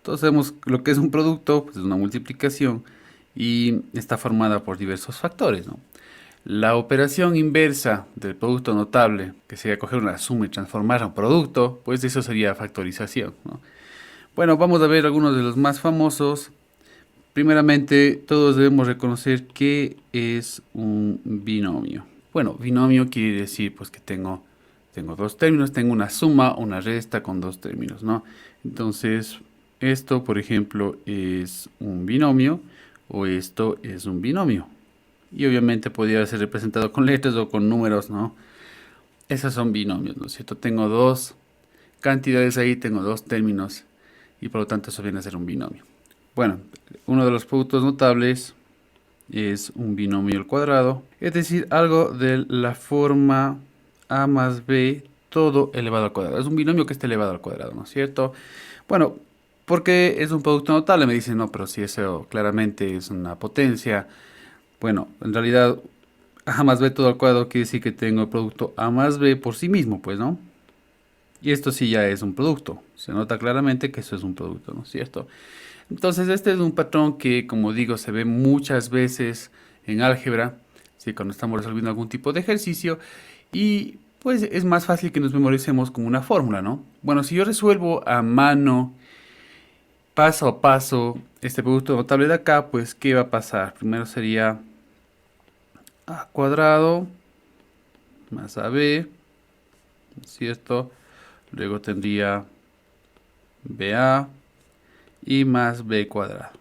Todos sabemos lo que es un producto, pues es una multiplicación y está formada por diversos factores, ¿no? La operación inversa del producto notable, que sería coger una suma y transformarla a un producto, pues eso sería factorización, ¿no? Bueno, vamos a ver algunos de los más famosos. Primeramente, todos debemos reconocer qué es un binomio. Bueno, binomio quiere decir pues que tengo dos términos, tengo una suma, una resta con dos términos, ¿no? Entonces, esto, por ejemplo, es un binomio o esto es un binomio. Y obviamente podría ser representado con letras o con números, ¿no? Esos son binomios, ¿no es cierto? Tengo dos cantidades ahí, tengo dos términos y por lo tanto eso viene a ser un binomio. Bueno, uno de los productos notables es un binomio al cuadrado, es decir, algo de la forma a más b todo elevado al cuadrado. Es un binomio que está elevado al cuadrado, ¿no es cierto? Bueno, ¿por qué es un producto notable? Me dicen, no, pero si eso claramente es una potencia. Bueno, en realidad a más b todo al cuadrado quiere decir que tengo el producto a más b por sí mismo, pues, ¿no? Y esto sí ya es un producto. Se nota claramente que eso es un producto, ¿no es cierto? Entonces, este es un patrón que, como digo, se ve muchas veces en álgebra, ¿sí? Cuando estamos resolviendo algún tipo de ejercicio, y pues es más fácil que nos memoricemos como una fórmula, ¿no? Bueno, si yo resuelvo a mano, paso a paso, este producto notable de acá, pues, ¿qué va a pasar? Primero sería a cuadrado más ab, ¿cierto? Luego tendría ba y más b cuadrado,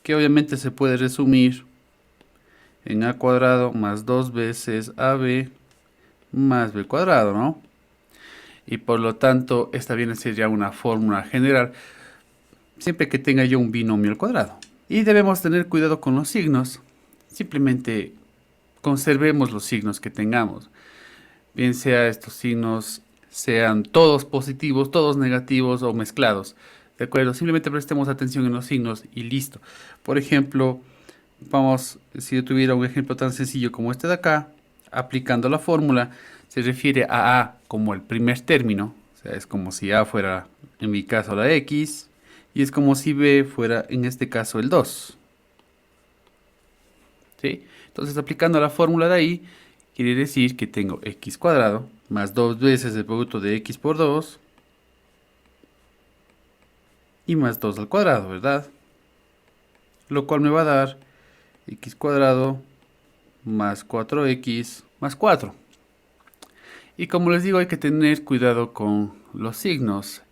que obviamente se puede resumir en a cuadrado más dos veces ab más b cuadrado, ¿no? Y por lo tanto, esta viene a ser ya una fórmula general, siempre que tenga yo un binomio al cuadrado. Y debemos tener cuidado con los signos. Simplemente conservemos los signos que tengamos. Bien sea estos signos sean todos positivos, todos negativos o mezclados. ¿De acuerdo? Simplemente prestemos atención en los signos y listo. Por ejemplo, vamos, si yo tuviera un ejemplo tan sencillo como este de acá, aplicando la fórmula, se refiere a como el primer término, o sea, es como si A fuera, en mi caso, la X, y es como si B fuera, en este caso, el 2. ¿Sí? Entonces, aplicando la fórmula de ahí, quiere decir que tengo X cuadrado más dos veces el producto de X por 2 y más 2 al cuadrado, ¿verdad? Lo cual me va a dar X cuadrado más 4X más 4. Y como les digo, hay que tener cuidado con los signos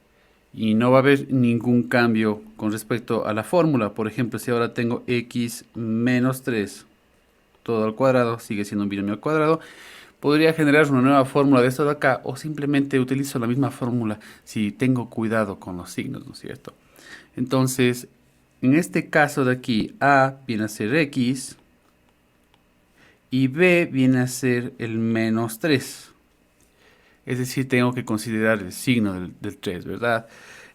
y no va a haber ningún cambio con respecto a la fórmula. Por ejemplo, si ahora tengo x menos 3 todo al cuadrado, sigue siendo un binomio al cuadrado, podría generar una nueva fórmula de esto de acá o simplemente utilizo la misma fórmula si tengo cuidado con los signos, ¿no es cierto? Entonces, en este caso de aquí, a viene a ser x y b viene a ser el menos 3. Es decir, tengo que considerar el signo del 3, ¿verdad?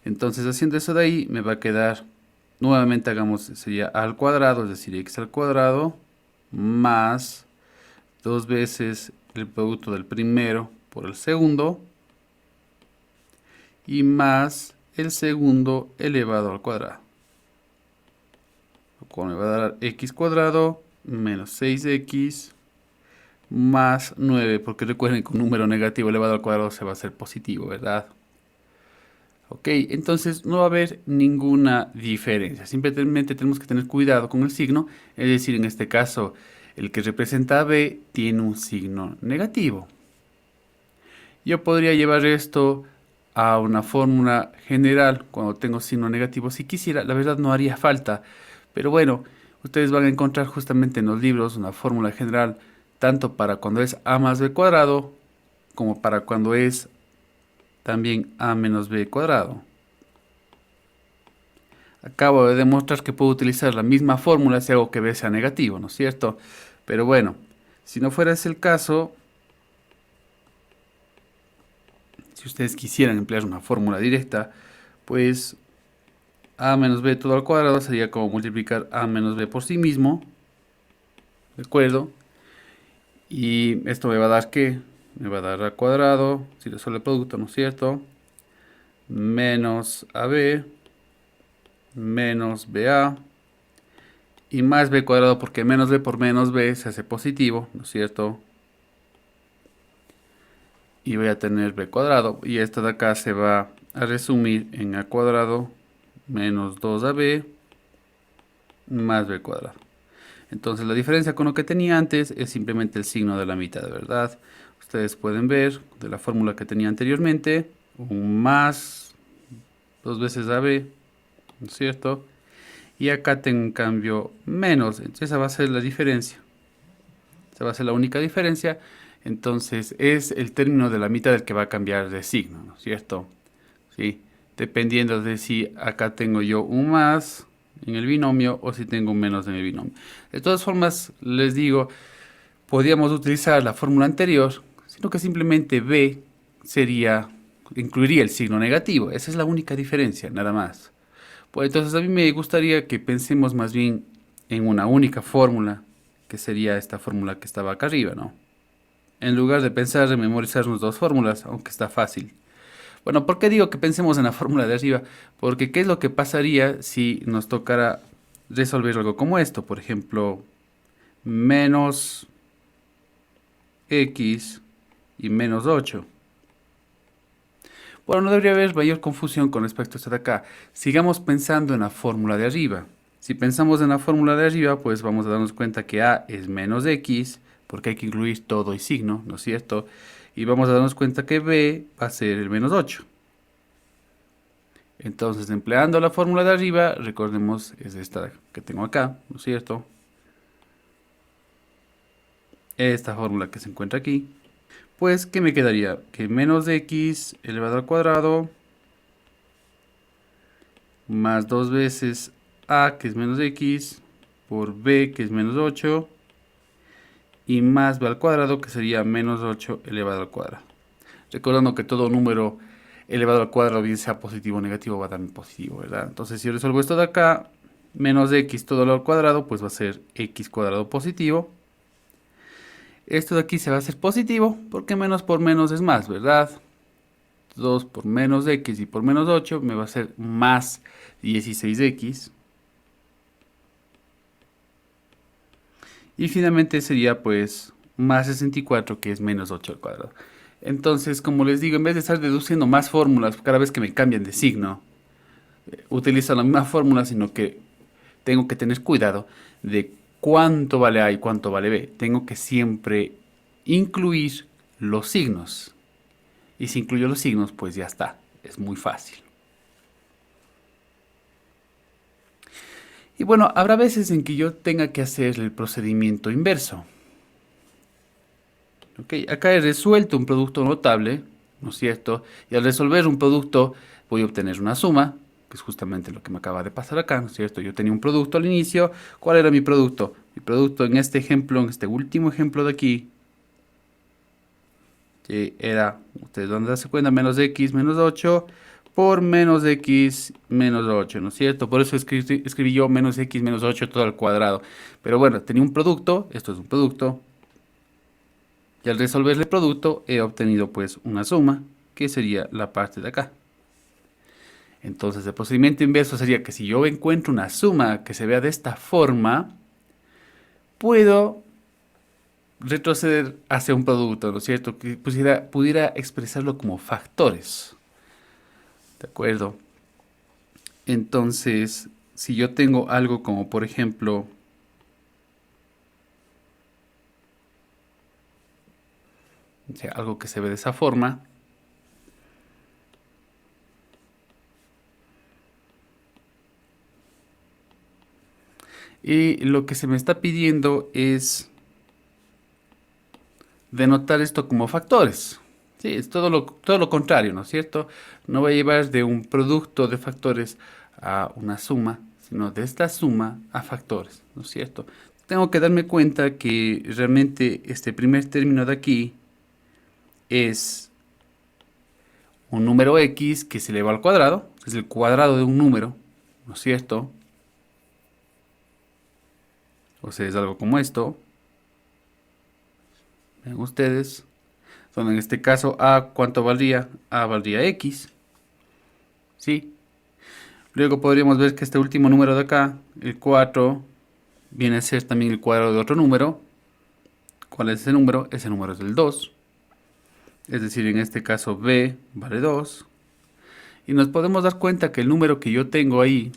Entonces, haciendo eso de ahí, me va a quedar, nuevamente hagamos, sería a al cuadrado, es decir, x al cuadrado, más dos veces el producto del primero por el segundo, y más el segundo elevado al cuadrado. Lo cual me va a dar x cuadrado menos 6x más 9, porque recuerden que un número negativo elevado al cuadrado se va a hacer positivo, ¿verdad? Ok, entonces no va a haber ninguna diferencia. Simplemente tenemos que tener cuidado con el signo. Es decir, en este caso, el que representa a b tiene un signo negativo. Yo podría llevar esto a una fórmula general cuando tengo signo negativo. Si quisiera, la verdad no haría falta. Pero bueno, ustedes van a encontrar justamente en los libros una fórmula general tanto para cuando es a más b cuadrado como para cuando es también a menos b cuadrado. Acabo de demostrar que puedo utilizar la misma fórmula si hago que b sea negativo, ¿no es cierto? Pero bueno, si no fuera ese el caso, si ustedes quisieran emplear una fórmula directa, pues a menos b todo al cuadrado sería como multiplicar a menos b por sí mismo, ¿de acuerdo? Y esto me va a dar ¿qué? Me va a dar a cuadrado, si resuelve el producto, ¿no es cierto? Menos ab menos BA y más B cuadrado, porque menos B por menos B se hace positivo, ¿no es cierto? Y voy a tener B cuadrado, y esto de acá se va a resumir en A cuadrado menos 2AB más B cuadrado. Entonces la diferencia con lo que tenía antes es simplemente el signo de la mitad, ¿verdad? Ustedes pueden ver de la fórmula que tenía anteriormente, un más 2 veces AB, ¿no es cierto? Y acá tengo un cambio menos, entonces esa va a ser la diferencia. Esa va a ser la única diferencia. Entonces es el término de la mitad el que va a cambiar de signo, ¿no es cierto? ¿Sí? Dependiendo de si acá tengo yo un más en el binomio o si tengo un menos en el binomio. De todas formas, les digo, podríamos utilizar la fórmula anterior, sino que simplemente B incluiría el signo negativo. Esa es la única diferencia, nada más. Pues entonces a mí me gustaría que pensemos más bien en una única fórmula, que sería esta fórmula que estaba acá arriba, ¿no? En lugar de pensar en memorizarnos dos fórmulas, aunque está fácil. Bueno, ¿por qué digo que pensemos en la fórmula de arriba? Porque ¿qué es lo que pasaría si nos tocara resolver algo como esto? Por ejemplo, menos x y menos 8. Bueno, no debería haber mayor confusión con respecto a esto de acá. Sigamos pensando en la fórmula de arriba. Si pensamos en la fórmula de arriba, pues vamos a darnos cuenta que a es menos x, porque hay que incluir todo y signo, ¿no es cierto? Y vamos a darnos cuenta que b va a ser el menos 8. Entonces, empleando la fórmula de arriba, recordemos, es esta que tengo acá, ¿no es cierto? Esta fórmula que se encuentra aquí. Pues, ¿qué me quedaría? Que menos de x elevado al cuadrado más 2 veces a, que es menos x, por b, que es menos 8, y más b al cuadrado, que sería menos 8 elevado al cuadrado. Recordando que todo número elevado al cuadrado, bien sea positivo o negativo, va a dar positivo, ¿verdad? Entonces, si yo resuelvo esto de acá, menos x todo al cuadrado, pues va a ser x cuadrado positivo. Esto de aquí se va a hacer positivo, porque menos por menos es más, ¿verdad? 2 por menos x y por menos 8 me va a ser más 16x. Y finalmente sería pues más 64, que es menos 8 al cuadrado. Entonces, como les digo, en vez de estar deduciendo más fórmulas cada vez que me cambian de signo, utilizo la misma fórmula, sino que tengo que tener cuidado de cuánto vale A y cuánto vale B. Tengo que siempre incluir los signos. Y si incluyo los signos, pues ya está. Es muy fácil. Y bueno, habrá veces en que yo tenga que hacer el procedimiento inverso. Okay, acá he resuelto un producto notable, ¿no es cierto? Y al resolver un producto voy a obtener una suma, que es justamente lo que me acaba de pasar acá, ¿no es cierto? Yo tenía un producto al inicio. ¿Cuál era mi producto? Mi producto en este ejemplo, en este último ejemplo de aquí, que era, ustedes van a darse cuenta, menos x menos 8 por menos x menos 8, ¿no es cierto? Por eso escribí yo menos x menos 8 todo al cuadrado. Pero bueno, tenía un producto, esto es un producto, y al resolver el producto he obtenido pues una suma, que sería la parte de acá. Entonces el procedimiento inverso sería que si yo encuentro una suma que se vea de esta forma, puedo retroceder hacia un producto, ¿no es cierto? Que pudiera expresarlo como factores. ¿De acuerdo? Entonces, si yo tengo algo como, por ejemplo, o sea, algo que se ve de esa forma, y lo que se me está pidiendo es denotar esto como factores. Sí, es todo lo contrario, ¿no es cierto? No voy a llevar de un producto de factores a una suma, sino de esta suma a factores, ¿no es cierto? Tengo que darme cuenta que realmente este primer término de aquí es un número x que se eleva al cuadrado, es el cuadrado de un número, ¿no es cierto? O sea, es algo como esto. Ven ustedes. Donde en este caso a, ¿cuánto valdría? A valdría x. ¿Sí? Luego podríamos ver que este último número de acá, el 4, viene a ser también el cuadrado de otro número. ¿Cuál es ese número? Ese número es el 2. Es decir, en este caso b vale 2. Y nos podemos dar cuenta que el número que yo tengo ahí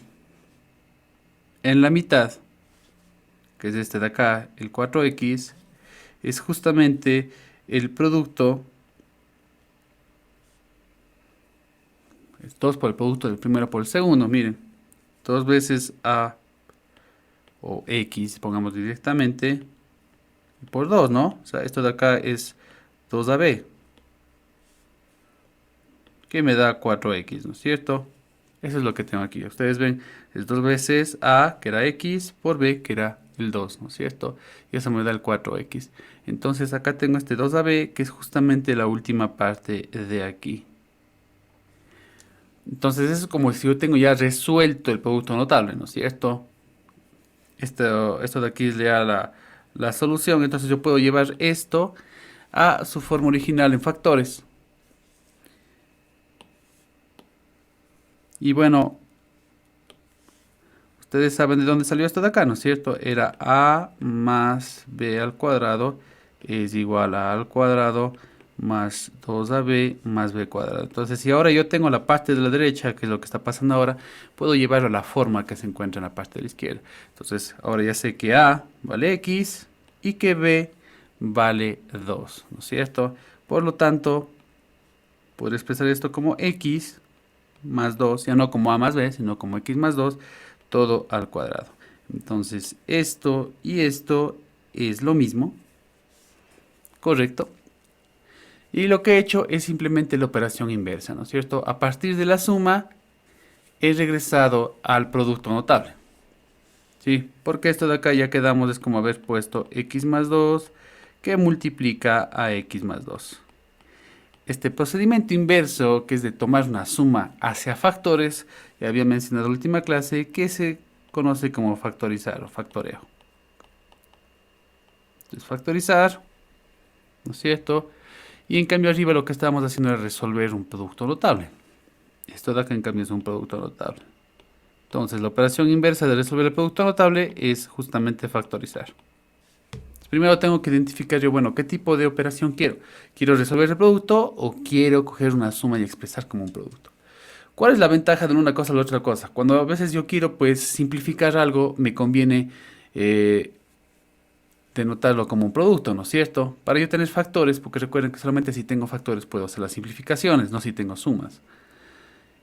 en la mitad, que es este de acá, el 4x, es justamente el producto, es 2 por el producto del primero por el segundo, miren, 2 veces a o x, pongamos directamente, por 2, ¿no? O sea, esto de acá es 2ab, que me da 4x, ¿no es cierto? Eso es lo que tengo aquí. Ustedes ven, es 2 veces a, que era x, por b, que era el 2, ¿no es cierto? Y eso me da el 4x. Entonces acá tengo este 2ab, que es justamente la última parte de aquí. Entonces eso es como si yo tengo ya resuelto el producto notable, ¿no es cierto? Esto de aquí es ya la solución. Entonces yo puedo llevar esto a su forma original en factores. Y bueno, ustedes saben de dónde salió esto de acá, ¿no es cierto? Era a más b al cuadrado es igual a al cuadrado más 2ab más b cuadrado. Entonces, si ahora yo tengo la parte de la derecha, que es lo que está pasando ahora, puedo llevarlo a la forma que se encuentra en la parte de la izquierda. Entonces, ahora ya sé que a vale x y que b vale 2, ¿no es cierto? Por lo tanto, puedo expresar esto como x más 2, ya no como a más b, sino como x más 2, todo al cuadrado. Entonces, esto y esto es lo mismo, ¿correcto? Y lo que he hecho es simplemente la operación inversa, ¿no es cierto? A partir de la suma, he regresado al producto notable. ¿Sí? Porque esto de acá ya quedamos, es como haber puesto x más 2, que multiplica a x más 2. Este procedimiento inverso, que es de tomar una suma hacia factores, ya había mencionado en la última clase, que se conoce como factorizar o factoreo. Entonces, factorizar, ¿no es cierto? Y en cambio arriba lo que estábamos haciendo era resolver un producto notable. Esto de acá en cambio es un producto notable. Entonces, la operación inversa de resolver el producto notable es justamente factorizar. Primero tengo que identificar yo, bueno, qué tipo de operación quiero. ¿Quiero resolver el producto o quiero coger una suma y expresar como un producto? ¿Cuál es la ventaja de una cosa a la otra cosa? Cuando a veces yo quiero pues simplificar algo, me conviene denotarlo como un producto, ¿no es cierto? Para yo tener factores, porque recuerden que solamente si tengo factores puedo hacer las simplificaciones, no si tengo sumas.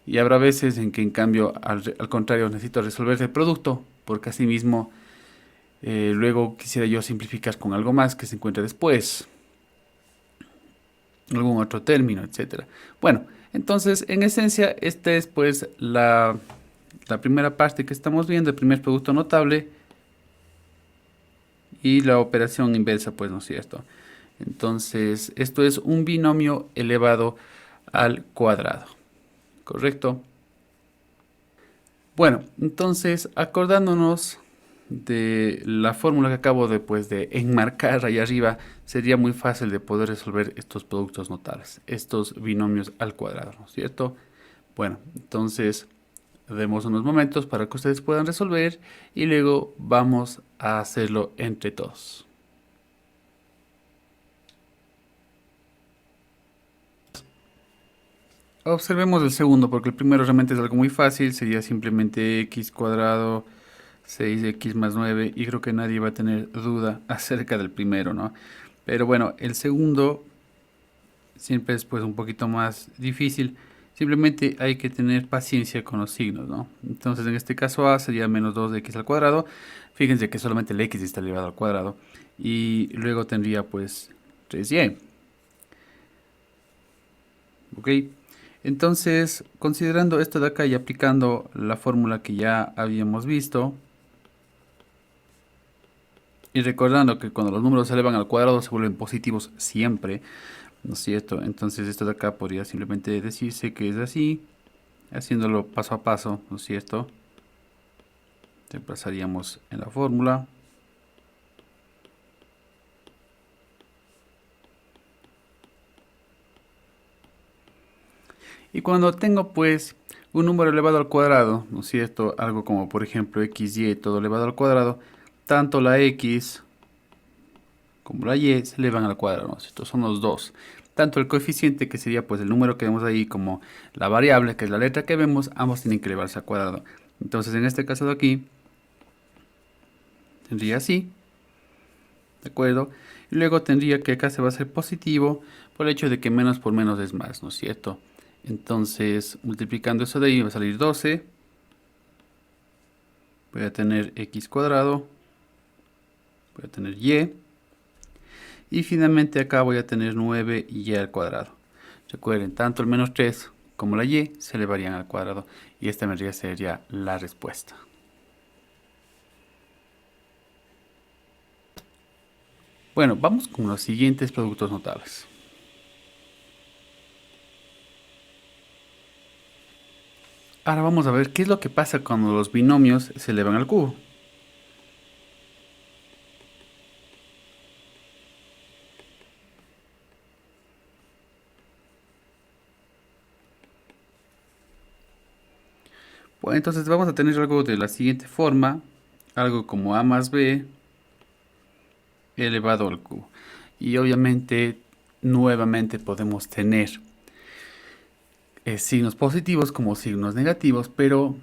Y habrá veces en que en cambio, al contrario, necesito resolver el producto, porque así mismo luego quisiera yo simplificar con algo más que se encuentre después, algún otro término, etcétera. Bueno, entonces en esencia esta es pues la primera parte que estamos viendo, el primer producto notable y la operación inversa, pues no es cierto. Entonces esto es un binomio elevado al cuadrado, ¿correcto? Bueno, entonces acordándonos de la fórmula que acabo de, pues, de enmarcar ahí arriba, sería muy fácil de poder resolver estos productos notables, estos binomios al cuadrado, ¿no es cierto? Bueno, entonces demos unos momentos para que ustedes puedan resolver y luego vamos a hacerlo entre todos. Observemos el segundo, porque el primero realmente es algo muy fácil, sería simplemente x cuadrado 6x más 9 y creo que nadie va a tener duda acerca del primero, ¿no? Pero bueno, el segundo siempre es pues un poquito más difícil, simplemente hay que tener paciencia con los signos, ¿no? Entonces en este caso a sería menos 2x al cuadrado, fíjense que solamente el x está elevado al cuadrado y luego tendría pues 3y, ¿ok? Entonces, considerando esto de acá y aplicando la fórmula que ya habíamos visto, y recordando que cuando los números se elevan al cuadrado se vuelven positivos siempre, ¿no es cierto? Entonces esto de acá podría simplemente decirse que es así, haciéndolo paso a paso, ¿no es cierto? Pasaríamos en la fórmula. Y cuando tengo pues un número elevado al cuadrado, ¿no es cierto? Algo como por ejemplo xy todo elevado al cuadrado, tanto la x como la y se elevan al cuadrado, ¿no es cierto? Son los dos. Tanto el coeficiente, que sería pues el número que vemos ahí, como la variable, que es la letra que vemos, ambos tienen que elevarse al cuadrado. Entonces en este caso de aquí, tendría así, ¿de acuerdo? Y luego tendría que acá se va a hacer positivo por el hecho de que menos por menos es más, ¿no es cierto? Entonces, multiplicando eso de ahí va a salir 12. Voy a tener x cuadrado. Voy a tener y. Y finalmente acá voy a tener 9y al cuadrado. Recuerden, tanto el menos 3 como la y se elevarían al cuadrado. Y esta vendría a ser ya la respuesta. Bueno, vamos con los siguientes productos notables. Ahora vamos a ver qué es lo que pasa cuando los binomios se elevan al cubo. Bueno, entonces vamos a tener algo de la siguiente forma. Algo como a más b elevado al cubo. Y obviamente, nuevamente podemos tener signos positivos como signos negativos, pero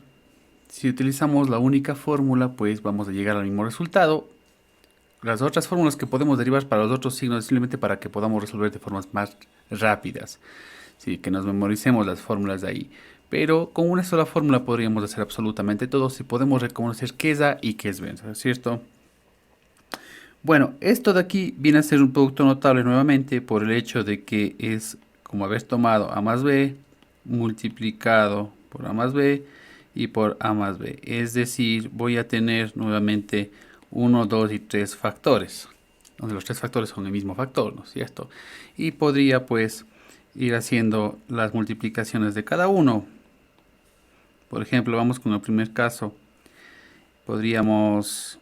si utilizamos la única fórmula, pues vamos a llegar al mismo resultado. Las otras fórmulas que podemos derivar para los otros signos es simplemente para que podamos resolver de formas más rápidas. Sí, que nos memoricemos las fórmulas de ahí. Pero con una sola fórmula podríamos hacer absolutamente todo si podemos reconocer qué es A y qué es B, ¿cierto? Bueno, esto de aquí viene a ser un producto notable nuevamente por el hecho de que es como haber tomado A más B multiplicado por A más B y por A más B. Es decir, voy a tener nuevamente 1, 2 y 3 factores, donde los tres factores son el mismo factor, ¿no es cierto? Y podría pues ir haciendo las multiplicaciones de cada uno. Por ejemplo, vamos con el primer caso. Podríamos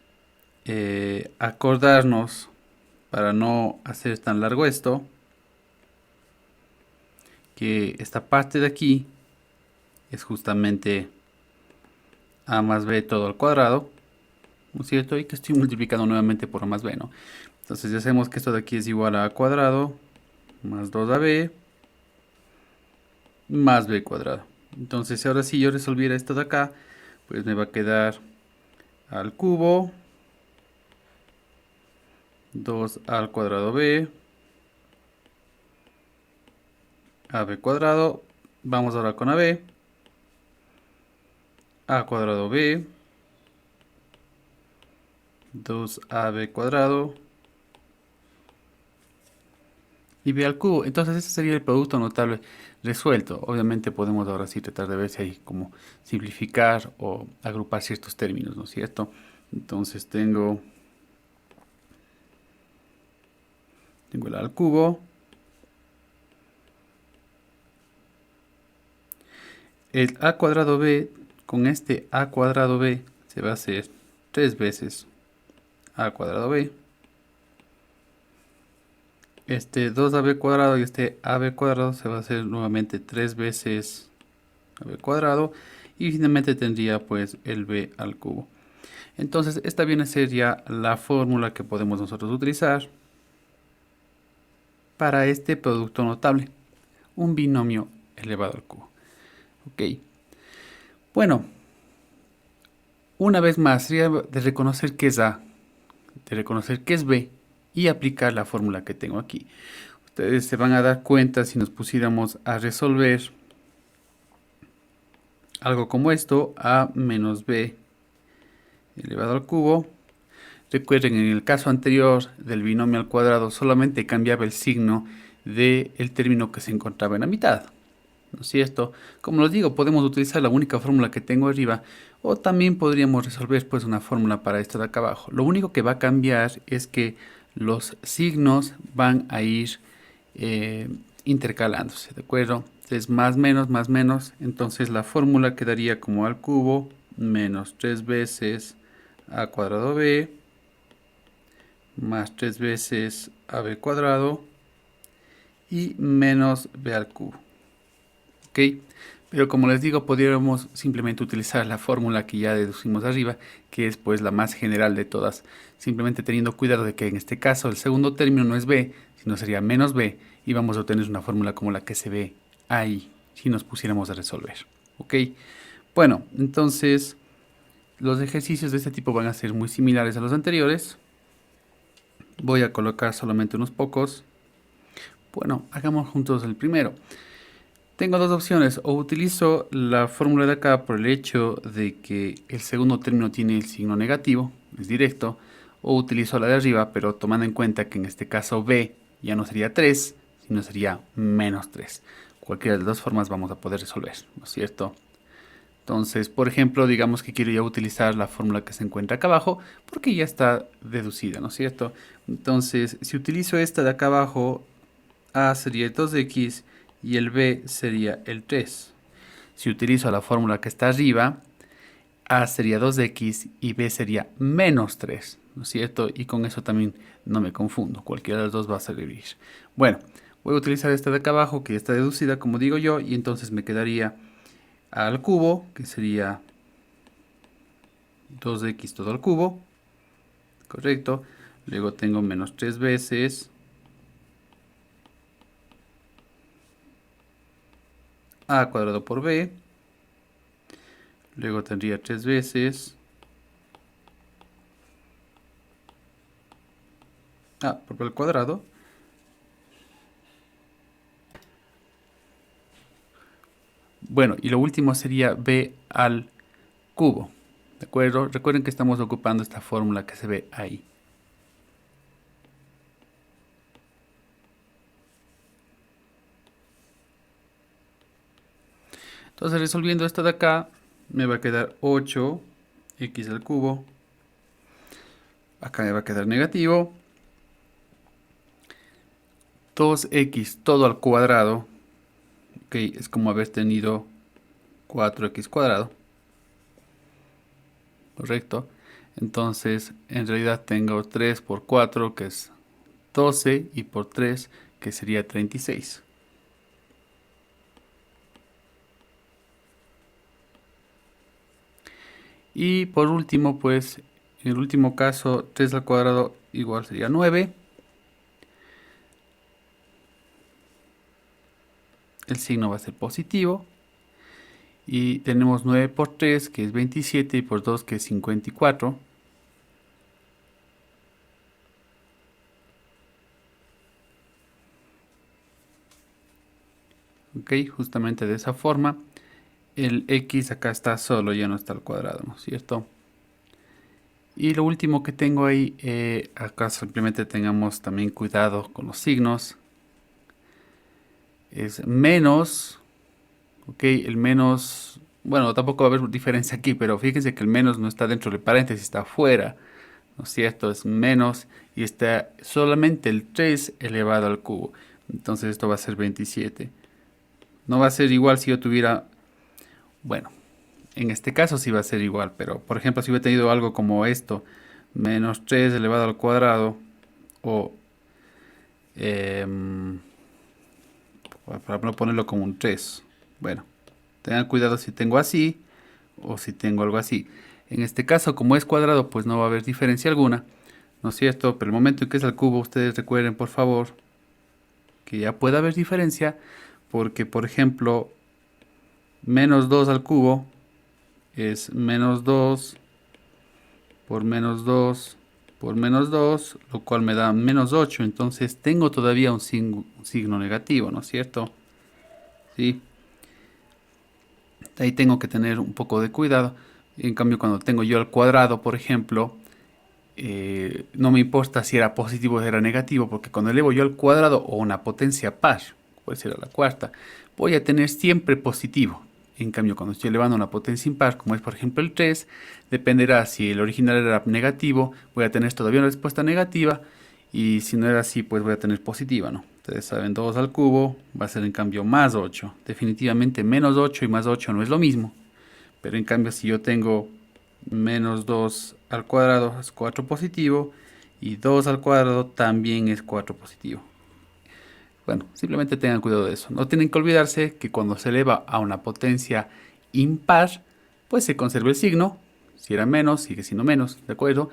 acordarnos, para no hacer tan largo esto, que esta parte de aquí es justamente a más b todo al cuadrado, ¿no es cierto? Y que estoy multiplicando nuevamente por a más b, ¿no? Entonces ya sabemos que esto de aquí es igual a cuadrado más 2ab más b cuadrado. Entonces ahora si yo resolviera esto de acá, pues me va a quedar al cubo 2 al cuadrado b ab cuadrado. Vamos ahora con ab. A cuadrado b 2ab cuadrado y b al cubo. Entonces ese sería el producto notable resuelto. Obviamente podemos ahora sí tratar de ver si hay como simplificar o agrupar ciertos términos, ¿no es cierto? Entonces tengo el a al cubo. El a cuadrado b con este a cuadrado b se va a hacer 3 veces a cuadrado b. Este 2ab cuadrado y este ab cuadrado se va a hacer nuevamente 3 veces ab cuadrado. Y finalmente tendría pues el b al cubo. Entonces esta viene a ser ya la fórmula que podemos nosotros utilizar para este producto notable. Un binomio elevado al cubo. Ok. Bueno, una vez más sería de reconocer qué es A, de reconocer qué es B y aplicar la fórmula que tengo aquí. Ustedes se van a dar cuenta si nos pusiéramos a resolver algo como esto, A menos B elevado al cubo. Recuerden, en el caso anterior del binomio al cuadrado solamente cambiaba el signo del término que se encontraba en la mitad, ¿no es cierto? Como les digo, podemos utilizar la única fórmula que tengo arriba o también podríamos resolver pues una fórmula para esto de acá abajo. Lo único que va a cambiar es que los signos van a ir intercalándose, ¿de acuerdo? Entonces más menos, entonces la fórmula quedaría como al cubo menos 3 veces a cuadrado b más 3 veces ab cuadrado y menos b al cubo. ¿Ok? Pero como les digo, podríamos simplemente utilizar la fórmula que ya deducimos arriba, que es pues la más general de todas, simplemente teniendo cuidado de que en este caso el segundo término no es b, sino sería menos b, y vamos a obtener una fórmula como la que se ve ahí, si nos pusiéramos a resolver. ¿Ok? Bueno, entonces los ejercicios de este tipo van a ser muy similares a los anteriores. Voy a colocar solamente unos pocos. Bueno, hagamos juntos el primero. Tengo dos opciones, o utilizo la fórmula de acá por el hecho de que el segundo término tiene el signo negativo, es directo, o utilizo la de arriba, pero tomando en cuenta que en este caso b ya no sería 3, sino sería menos 3. Cualquiera de las dos formas vamos a poder resolver, ¿no es cierto? Entonces, por ejemplo, digamos que quiero ya utilizar la fórmula que se encuentra acá abajo, porque ya está deducida, ¿no es cierto? Entonces, si utilizo esta de acá abajo, a sería el 2x y el b sería el 3. Si utilizo la fórmula que está arriba, a sería 2x y b sería menos 3, ¿no es cierto? Y con eso también no me confundo, cualquiera de las dos va a servir. Bueno, voy a utilizar esta de acá abajo que ya está deducida, como digo yo, y entonces me quedaría a al cubo, que sería 2x todo al cubo, correcto. Luego tengo menos 3 veces a cuadrado por b. Luego tendría 3 veces a por b al cuadrado. Bueno, y lo último sería b al cubo. ¿De acuerdo? Recuerden que estamos ocupando esta fórmula que se ve ahí. Entonces, resolviendo esto de acá, me va a quedar 8x al cubo. Acá me va a quedar negativo. 2x todo al cuadrado. Ok, es como haber tenido 4x cuadrado. Correcto. Entonces, en realidad tengo 3 por 4, que es 12, y por 3, que sería 36. Y por último, pues, en el último caso, 3 al cuadrado igual sería 9. El signo va a ser positivo. Y tenemos 9 por 3, que es 27, y por 2, que es 54. Ok, justamente de esa forma. El x acá está solo, ya no está al cuadrado, ¿no es cierto? Y lo último que tengo ahí, acá simplemente tengamos también cuidado con los signos. Es menos, ok, el menos, bueno, tampoco va a haber diferencia aquí, pero fíjense que el menos no está dentro del paréntesis, está afuera, ¿no es cierto? Es menos y está solamente el 3 elevado al cubo. Entonces esto va a ser 27. No va a ser igual si yo tuviera, bueno, en este caso sí va a ser igual, pero por ejemplo si hubiera tenido algo como esto, menos 3 elevado al cuadrado, o para no ponerlo como un 3. Bueno, tengan cuidado si tengo así o si tengo algo así. En este caso, como es cuadrado, pues no va a haber diferencia alguna, ¿no es cierto? Pero el momento en que es al cubo, ustedes recuerden, por favor, que ya puede haber diferencia, porque, por ejemplo, menos 2 al cubo es menos 2 por menos 2 por menos 2, lo cual me da menos 8. Entonces tengo todavía un signo negativo, ¿no es cierto? ¿Sí? Ahí tengo que tener un poco de cuidado. En cambio, cuando tengo yo al cuadrado, por ejemplo, no me importa si era positivo o era negativo, porque cuando elevo yo al cuadrado o una potencia par, puede ser a la cuarta, voy a tener siempre positivo. En cambio, cuando estoy elevando una potencia impar, como es por ejemplo el 3, dependerá si el original era negativo, voy a tener todavía una respuesta negativa, y si no era así, pues voy a tener positiva, ¿no? Ustedes saben, 2 al cubo va a ser en cambio más 8. Definitivamente menos 8 y más 8 no es lo mismo. Pero en cambio si yo tengo menos 2 al cuadrado es 4 positivo, y 2 al cuadrado también es 4 positivo. bueno, simplemente tengan cuidado de eso. No tienen que olvidarse que cuando se eleva a una potencia impar, pues se conserva el signo. Si era menos, sigue siendo menos, ¿de acuerdo?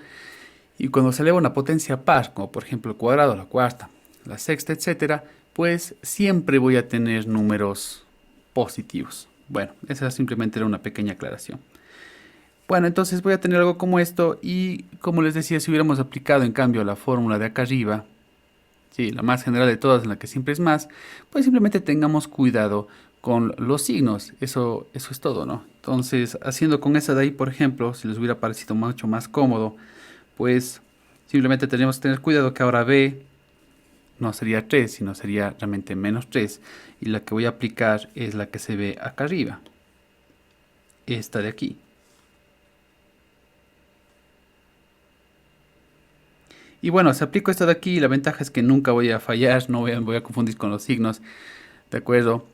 Y cuando se eleva a una potencia par, como por ejemplo el cuadrado, la cuarta, la sexta, etcétera, pues siempre voy a tener números positivos. Bueno, esa simplemente era una pequeña aclaración. Bueno, entonces voy a tener algo como esto y como les decía, si hubiéramos aplicado en cambio la fórmula de acá arriba, sí, la más general de todas, en la que siempre es más, pues simplemente tengamos cuidado con los signos. Eso es todo, ¿no? Entonces, haciendo con esa de ahí, por ejemplo, si les hubiera parecido mucho más cómodo, pues simplemente tenemos que tener cuidado que ahora B no sería 3, sino sería realmente menos 3. Y la que voy a aplicar es la que se ve acá arriba. Esta de aquí. Y bueno, si aplico esta de aquí, la ventaja es que nunca voy a fallar, no voy a confundir con los signos, ¿de acuerdo?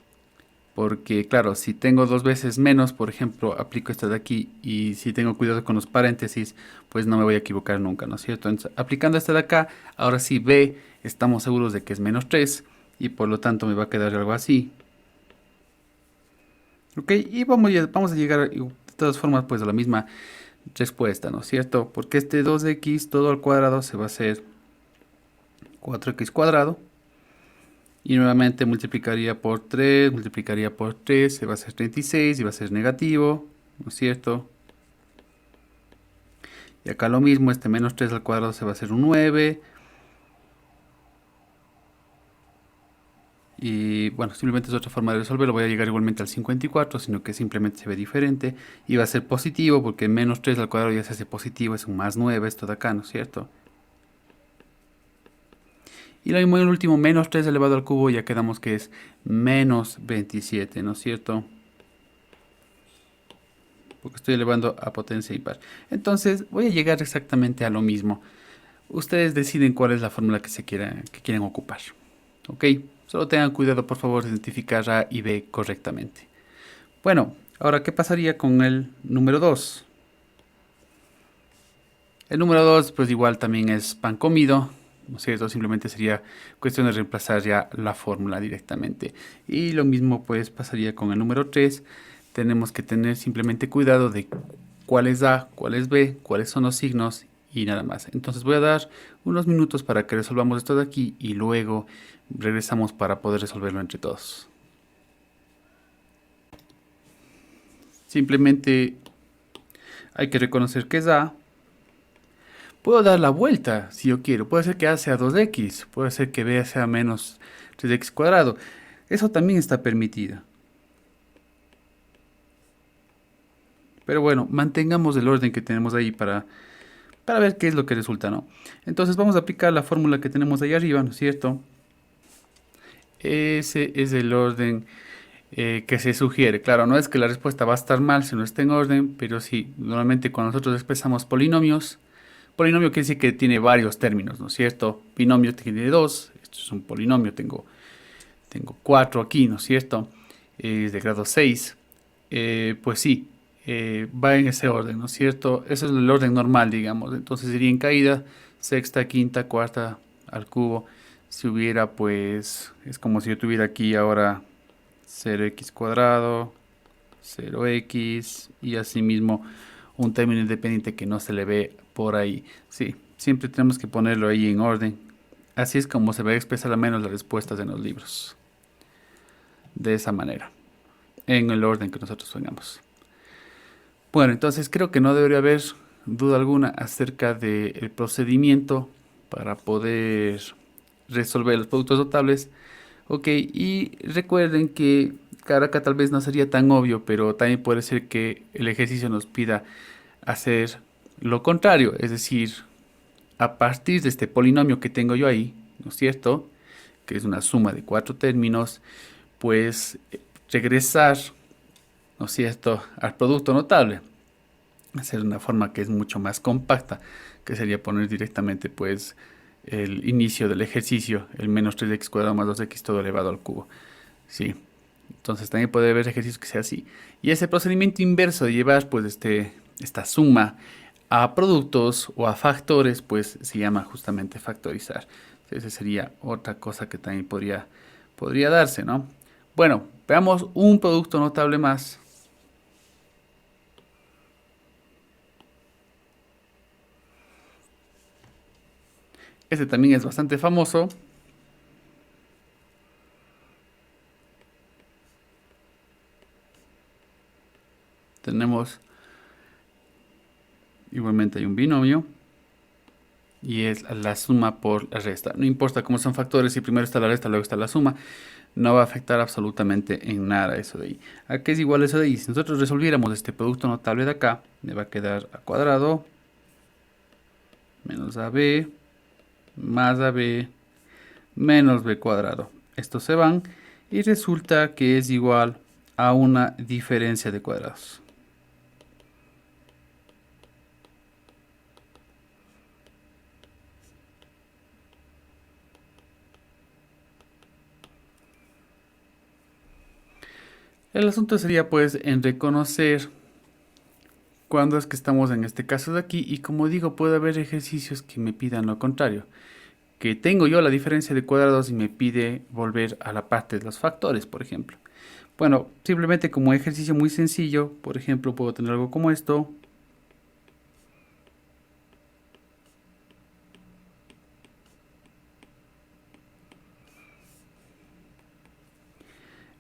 Porque claro, si tengo dos veces menos, por ejemplo, aplico esta de aquí y si tengo cuidado con los paréntesis, pues no me voy a equivocar nunca, ¿no es cierto? Entonces, aplicando esta de acá, ahora sí B, estamos seguros de que es menos 3 y por lo tanto me va a quedar algo así. Ok, y vamos a llegar de todas formas pues a la misma respuesta, ¿no es cierto? Porque este 2x todo al cuadrado se va a hacer 4x cuadrado. Y nuevamente multiplicaría por 3, multiplicaría por 3, se va a hacer 36 y va a ser negativo, ¿no es cierto? Y acá lo mismo, este menos 3 al cuadrado se va a hacer un 9. Y bueno, simplemente es otra forma de resolverlo. Voy a llegar igualmente al 54, sino que simplemente se ve diferente. Y va a ser positivo porque menos 3 al cuadrado ya se hace positivo, es un más 9 esto de acá, ¿no es cierto? Y lo mismo en el último, menos 3 elevado al cubo, ya quedamos que es menos 27, ¿no es cierto? Porque estoy elevando a potencia impar. Entonces voy a llegar exactamente a lo mismo. Ustedes deciden cuál es la fórmula que quieren ocupar. ¿Ok? Solo tengan cuidado, por favor, de identificar A y B correctamente. Bueno, ahora, ¿qué pasaría con el número 2? El número 2, pues igual también es pan comido, ¿no es cierto? Simplemente sería cuestión de reemplazar ya la fórmula directamente. Y lo mismo pues pasaría con el número 3. Tenemos que tener simplemente cuidado de cuál es A, cuál es B, cuáles son los signos y nada más. Entonces voy a dar unos minutos para que resolvamos esto de aquí y luego regresamos para poder resolverlo entre todos. Simplemente hay que reconocer que es A. Puedo dar la vuelta si yo quiero. Puede ser que A sea 2x. Puede ser que B sea menos 3x cuadrado. Eso también está permitido. Pero bueno, mantengamos el orden que tenemos ahí para ver qué es lo que resulta, ¿no? Entonces vamos a aplicar la fórmula que tenemos ahí arriba, ¿no es cierto? Ese es el orden que se sugiere. Claro, no es que la respuesta va a estar mal si no está en orden, pero sí, normalmente cuando nosotros expresamos polinomios, polinomio quiere decir que tiene varios términos, ¿no es cierto? Binomio tiene dos, esto es un polinomio, tengo 4 aquí, ¿no es cierto? Es de grado 6. Pues sí, va en ese orden, ¿no es cierto? Ese es el orden normal, digamos. Entonces sería en caída, sexta, quinta, cuarta al cubo. Si hubiera, pues, es como si yo tuviera aquí ahora 0x cuadrado, 0x y asimismo un término independiente que no se le ve por ahí. Sí, siempre tenemos que ponerlo ahí en orden. Así es como se va a expresar al menos las respuestas en los libros. De esa manera, en el orden que nosotros tengamos. Bueno, entonces creo que no debería haber duda alguna acerca del procedimiento para poder resolver los productos notables. Ok, y recuerden que acá tal vez no sería tan obvio, pero también puede ser que el ejercicio nos pida hacer lo contrario, es decir, a partir de este polinomio que tengo yo ahí, ¿no es cierto? Que es una suma de 4 términos, pues regresar, ¿no es cierto?, al producto notable. Hacer de una forma que es mucho más compacta, que sería poner directamente pues el inicio del ejercicio, el menos 3x cuadrado más 2x todo elevado al cubo. Sí. Entonces también puede haber ejercicios que sea así. Y ese procedimiento inverso de llevar pues esta suma a productos o a factores, pues se llama justamente factorizar. Esa sería otra cosa que también podría podría darse, ¿no? Bueno, veamos un producto notable más. Este también es bastante famoso. Tenemos, igualmente hay un binomio. Y es la suma por la resta. No importa cómo son factores, si primero está la resta, luego está la suma, no va a afectar absolutamente en nada eso de ahí. ¿A qué es igual eso de ahí? Si nosotros resolviéramos este producto notable de acá, me va a quedar a cuadrado menos AB más AB menos B cuadrado. Estos se van y resulta que es igual a una diferencia de cuadrados. El asunto sería pues en reconocer cuándo es que estamos en este caso de aquí, y como digo, puede haber ejercicios que me pidan lo contrario, que tengo yo la diferencia de cuadrados y me pide volver a la parte de los factores, por ejemplo. Bueno, simplemente como ejercicio muy sencillo, por ejemplo, puedo tener algo como esto.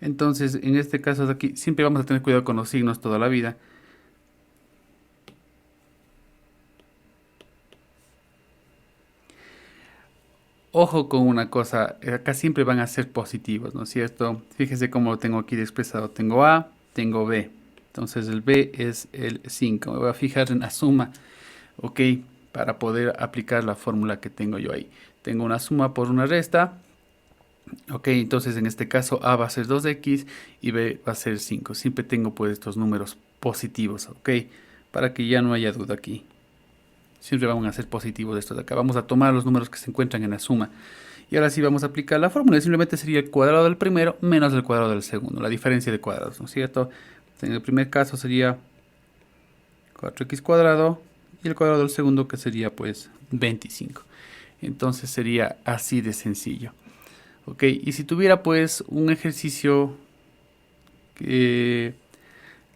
Entonces, en este caso de aquí, siempre vamos a tener cuidado con los signos toda la vida. Ojo con una cosa, acá siempre van a ser positivos, ¿no es cierto? Fíjese cómo lo tengo aquí expresado. Tengo A, tengo B. Entonces el B es el 5. Me voy a fijar en la suma, ¿ok? Para poder aplicar la fórmula que tengo yo ahí. Tengo una suma por una resta. Ok, entonces en este caso A va a ser 2x y B va a ser 5. Siempre tengo pues estos números positivos, ¿ok? Para que ya no haya duda aquí. Siempre van a ser positivos estos de acá. Vamos a tomar los números que se encuentran en la suma. Y ahora sí vamos a aplicar la fórmula. Simplemente sería el cuadrado del primero menos el cuadrado del segundo. La diferencia de cuadrados, ¿no es cierto? En el primer caso sería 4x cuadrado. Y el cuadrado del segundo que sería pues 25. Entonces sería así de sencillo. Ok, y si tuviera pues un ejercicio que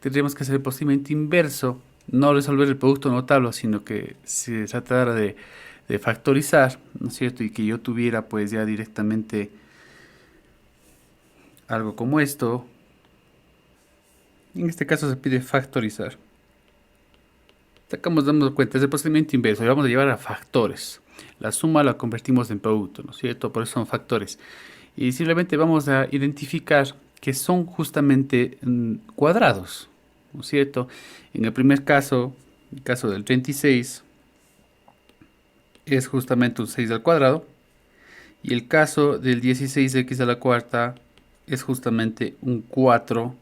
tendríamos que hacer el procedimiento inverso, no resolver el producto notable, sino que se tratara de factorizar, ¿no es cierto? Y que yo tuviera pues ya directamente algo como esto. En este caso se pide factorizar. Estamos dando cuenta, es el procedimiento inverso, y vamos a llevar a factores. La suma la convertimos en producto, ¿no es cierto? Por eso son factores. Y simplemente vamos a identificar que son justamente cuadrados, ¿no es cierto? En el primer caso, el caso del 36, es justamente un 6 al cuadrado. Y el caso del 16x a la cuarta es justamente un 4x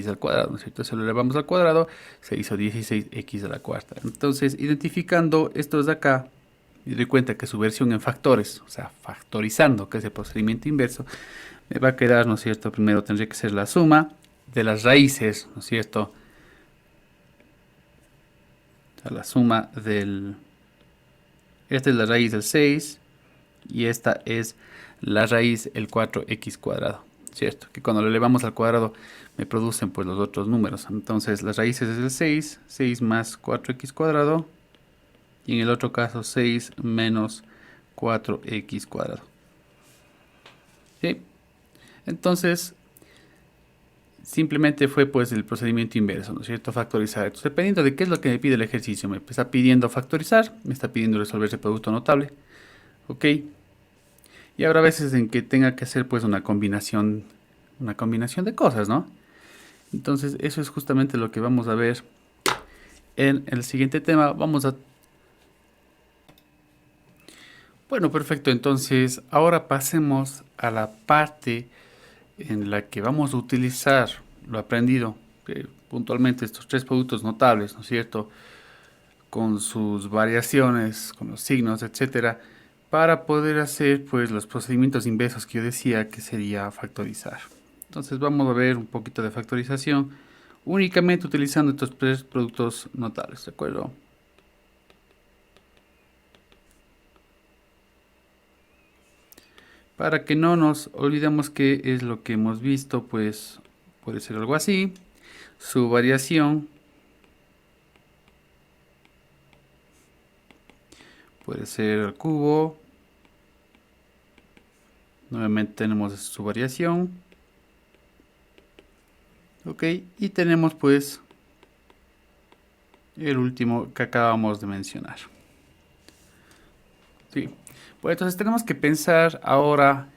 al cuadrado, ¿no es cierto? Si lo elevamos al cuadrado, se hizo 16x a la cuarta. Entonces, identificando estos de acá, y doy cuenta que su versión en factores, o sea, factorizando, que es el procedimiento inverso, me va a quedar, ¿no es cierto? Primero tendría que ser la suma de las raíces, ¿no es cierto? O sea, la suma del... Esta es la raíz del 6 y esta es la raíz el 4x cuadrado, ¿cierto? Que cuando lo elevamos al cuadrado me producen pues los otros números. Entonces las raíces es el 6, 6 más 4x cuadrado, y en el otro caso 6 menos 4x cuadrado. ¿Sí? Entonces simplemente fue pues el procedimiento inverso, ¿no es cierto? Factorizar. Entonces, dependiendo de qué es lo que me pide el ejercicio, me está pidiendo factorizar, me está pidiendo resolver ese producto notable, ¿ok? Y habrá veces en que tenga que hacer pues una combinación de cosas, ¿no? Entonces eso es justamente lo que vamos a ver en el siguiente tema. Bueno, perfecto. Entonces ahora pasemos a la parte en la que vamos a utilizar lo aprendido, puntualmente estos tres productos notables, ¿no es cierto? Con sus variaciones, con los signos, etcétera, para poder hacer pues los procedimientos inversos que yo decía que sería factorizar. Entonces vamos a ver un poquito de factorización únicamente utilizando estos tres productos notables, ¿de acuerdo? Para que no nos olvidemos qué es lo que hemos visto, pues puede ser algo así. Su variación puede ser al cubo. Nuevamente tenemos su variación. Ok, y tenemos pues el último que acabamos de mencionar. Sí. Pues entonces tenemos que pensar ahora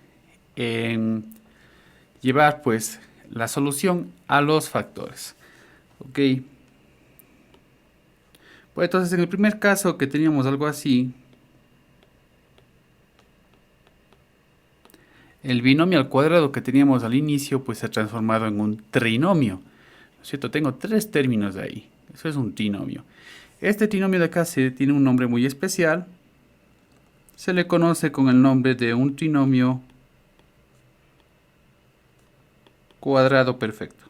en llevar pues la solución a los factores. Ok. Pues entonces en el primer caso que teníamos algo así, el binomio al cuadrado que teníamos al inicio pues se ha transformado en un trinomio. ¿No es cierto? Tengo tres términos de ahí. Eso es un trinomio. Este trinomio de acá tiene un nombre muy especial. Se le conoce con el nombre de un trinomio cuadrado perfecto.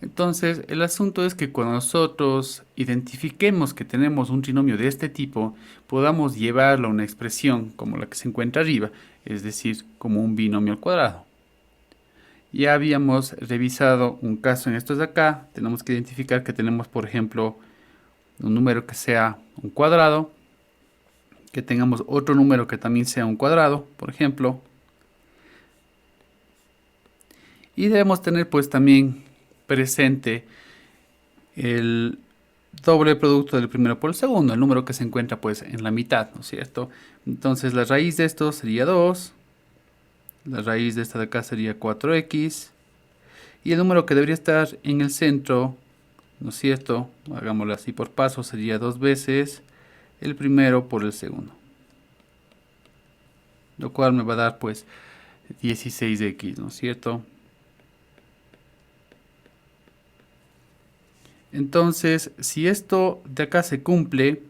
Entonces, el asunto es que cuando nosotros identifiquemos que tenemos un trinomio de este tipo, podamos llevarlo a una expresión como la que se encuentra arriba, es decir, como un binomio al cuadrado. Ya habíamos revisado un caso en estos de acá. Tenemos que identificar que tenemos, por ejemplo, un número que sea un cuadrado, que tengamos otro número que también sea un cuadrado, por ejemplo. Y debemos tener pues también presente el doble producto del primero por el segundo, el número que se encuentra pues en la mitad, ¿no es cierto? Entonces la raíz de esto sería 2, la raíz de esta de acá sería 4x, y el número que debería estar en el centro, ¿no es cierto? Hagámoslo así por paso, sería 2 veces el primero por el segundo, lo cual me va a dar pues 16x, ¿no es cierto? Entonces, si esto de acá se cumple,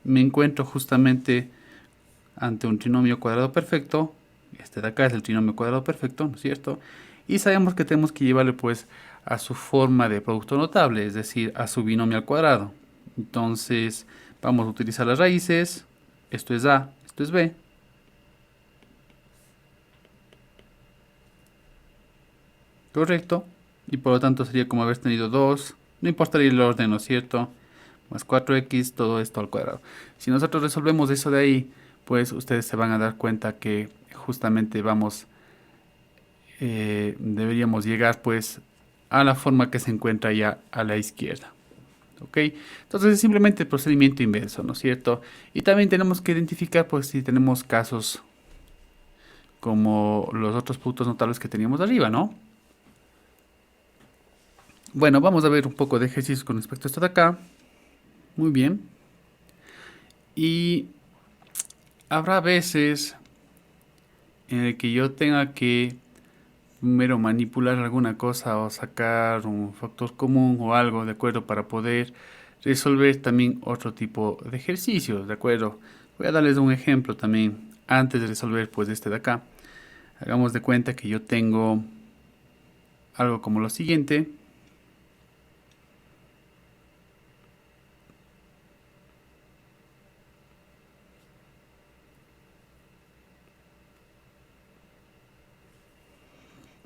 me encuentro justamente ante un trinomio cuadrado perfecto. Este de acá es el trinomio cuadrado perfecto, ¿no es cierto? Y sabemos que tenemos que llevarle pues a su forma de producto notable, es decir, a su binomio al cuadrado. Entonces, vamos a utilizar las raíces. Esto es A, esto es B. Correcto. Y por lo tanto sería como haber tenido 2. No importaría el orden, ¿no es cierto? Más 4x, todo esto al cuadrado. Si nosotros resolvemos eso de ahí, pues ustedes se van a dar cuenta que justamente deberíamos llegar pues a la forma que se encuentra ya a la izquierda. ¿Ok? Entonces es simplemente el procedimiento inverso, ¿no es cierto? Y también tenemos que identificar pues si tenemos casos como los otros puntos notables que teníamos arriba, ¿no? Bueno, vamos a ver un poco de ejercicios con respecto a esto de acá. Muy bien. Y habrá veces en el que yo tenga que primero manipular alguna cosa o sacar un factor común o algo, ¿de acuerdo? Para poder resolver también otro tipo de ejercicios, ¿de acuerdo? Voy a darles un ejemplo también antes de resolver pues este de acá. Hagamos de cuenta que yo tengo algo como lo siguiente.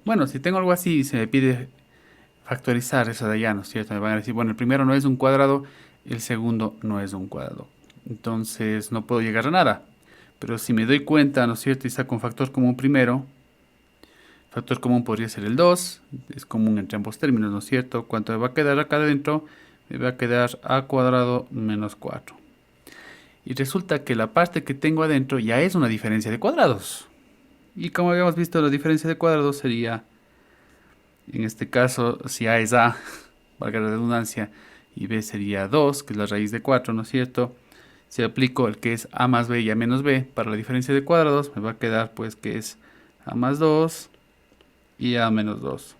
Bueno, si tengo algo así y se me pide factorizar eso de allá, ¿no es cierto? Me van a decir, bueno, el primero no es un cuadrado, el segundo no es un cuadrado. Entonces no puedo llegar a nada. Pero si me doy cuenta, ¿no es cierto? Y saco un factor común primero. Factor común podría ser el 2. Es común entre ambos términos, ¿no es cierto? ¿Cuánto me va a quedar acá adentro? Me va a quedar a cuadrado menos 4. Y resulta que la parte que tengo adentro ya es una diferencia de cuadrados. Y como habíamos visto, la diferencia de cuadrados sería, en este caso, si A es A, valga la redundancia, y B sería 2, que es la raíz de 4, ¿no es cierto? Si aplico el que es A más B y A menos B para la diferencia de cuadrados, me va a quedar pues que es A más 2 y A menos 2.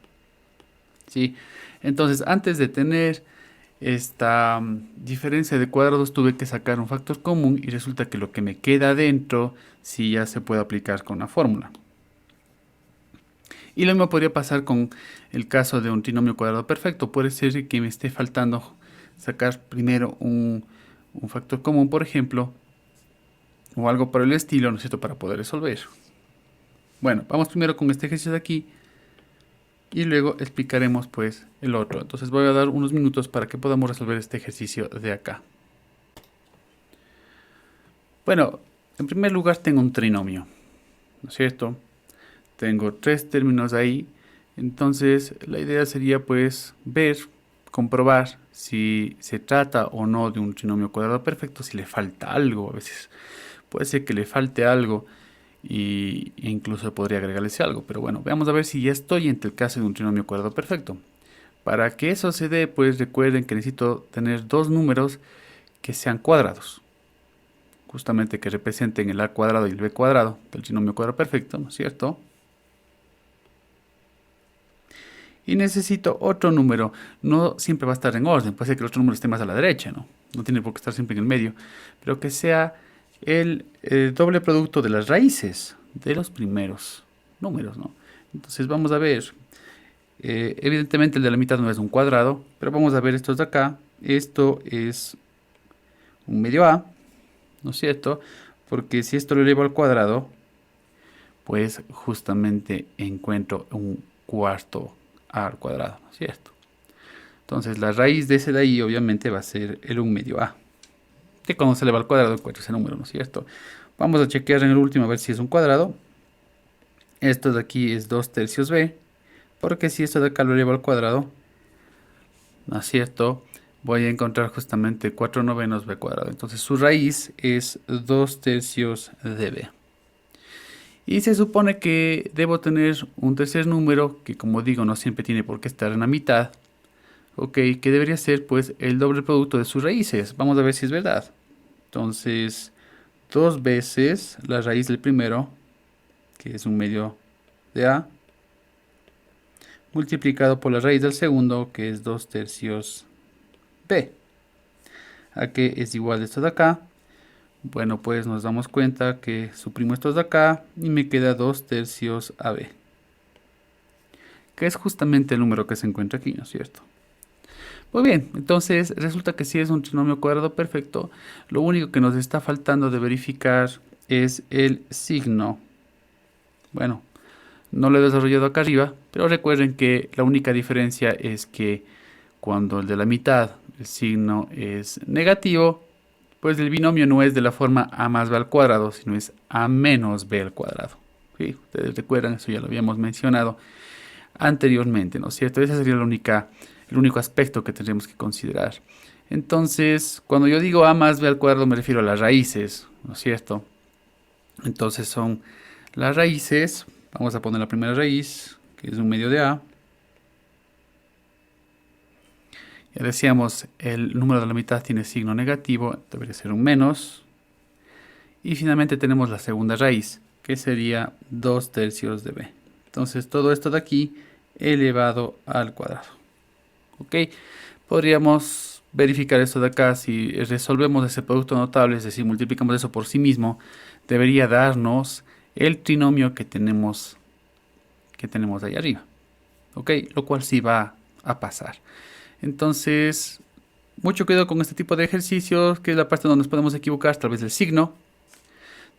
¿Sí? Entonces, antes de tener esta diferencia de cuadrados, tuve que sacar un factor común y resulta que lo que me queda dentro sí ya se puede aplicar con la fórmula. Y lo mismo podría pasar con el caso de un trinomio cuadrado perfecto. Puede ser que me esté faltando sacar primero un factor común, por ejemplo, o algo por el estilo, ¿no es cierto?, para poder resolver. Bueno, vamos primero con este ejercicio de aquí y luego explicaremos pues el otro. Entonces voy a dar unos minutos para que podamos resolver este ejercicio de acá. Bueno, en primer lugar tengo un trinomio, ¿no es cierto? Tengo tres términos ahí. Entonces la idea sería pues ver, comprobar si se trata o no de un trinomio cuadrado perfecto, si le falta algo. A veces puede ser que le falte algo e incluso podría agregarle ese algo. Pero bueno, veamos a ver si ya estoy entre el caso de un trinomio cuadrado perfecto. Para que eso se dé, pues recuerden que necesito tener dos números que sean cuadrados. Justamente que representen el a cuadrado y el b cuadrado del trinomio cuadrado perfecto, ¿no es cierto? Y necesito otro número. No siempre va a estar en orden. Puede ser que el otro número esté más a la derecha, ¿no? No tiene por qué estar siempre en el medio. Pero que sea el doble producto de las raíces de los primeros números, ¿no? Entonces vamos a ver. Evidentemente el de la mitad no es un cuadrado. Pero vamos a ver estos de acá. Esto es un medio a, ¿no es cierto? Porque si esto lo elevo al cuadrado, pues justamente encuentro un cuarto a al cuadrado, ¿no es cierto? Entonces la raíz de ese de ahí obviamente va a ser el 1 medio a. Que cuando se eleva al cuadrado encuentro ese número, ¿no es cierto? Vamos a chequear en el último a ver si es un cuadrado. Esto de aquí es 2 tercios b. Porque si esto de acá lo elevo al cuadrado, ¿no es cierto?, voy a encontrar justamente 4 novenos b cuadrado. Entonces su raíz es 2 tercios de b. Y se supone que debo tener un tercer número, que como digo no siempre tiene por qué estar en la mitad. Ok, que debería ser pues el doble producto de sus raíces. Vamos a ver si es verdad. Entonces, 2 veces la raíz del primero, que es un medio de a, multiplicado por la raíz del segundo, que es 2 tercios b. ¿A qué es igual esto de acá? Bueno, pues nos damos cuenta que suprimo estos de acá y me queda 2 tercios AB. Que es justamente el número que se encuentra aquí, ¿no es cierto? Muy bien, entonces resulta que si es un trinomio cuadrado perfecto, lo único que nos está faltando de verificar es el signo. Bueno, no lo he desarrollado acá arriba, pero recuerden que la única diferencia es que cuando el de la mitad, el signo es negativo, pues el binomio no es de la forma a más b al cuadrado, sino es a menos b al cuadrado. ¿Sí? Ustedes recuerdan, eso ya lo habíamos mencionado anteriormente, ¿no es cierto? Ese sería el único aspecto que tendríamos que considerar. Entonces, cuando yo digo a más b al cuadrado me refiero a las raíces, ¿no es cierto? Entonces son las raíces, vamos a poner la primera raíz, que es un medio de a. Ya decíamos, el número de la mitad tiene signo negativo, debería ser un menos. Y finalmente tenemos la segunda raíz, que sería 2 tercios de b. Entonces todo esto de aquí elevado al cuadrado. ¿Ok? Podríamos verificar esto de acá. Si resolvemos ese producto notable, es decir, multiplicamos eso por sí mismo, debería darnos el trinomio que tenemos ahí arriba. ¿Ok? Lo cual sí va a pasar. Entonces, mucho cuidado con este tipo de ejercicios, que es la parte donde nos podemos equivocar, tal vez el signo,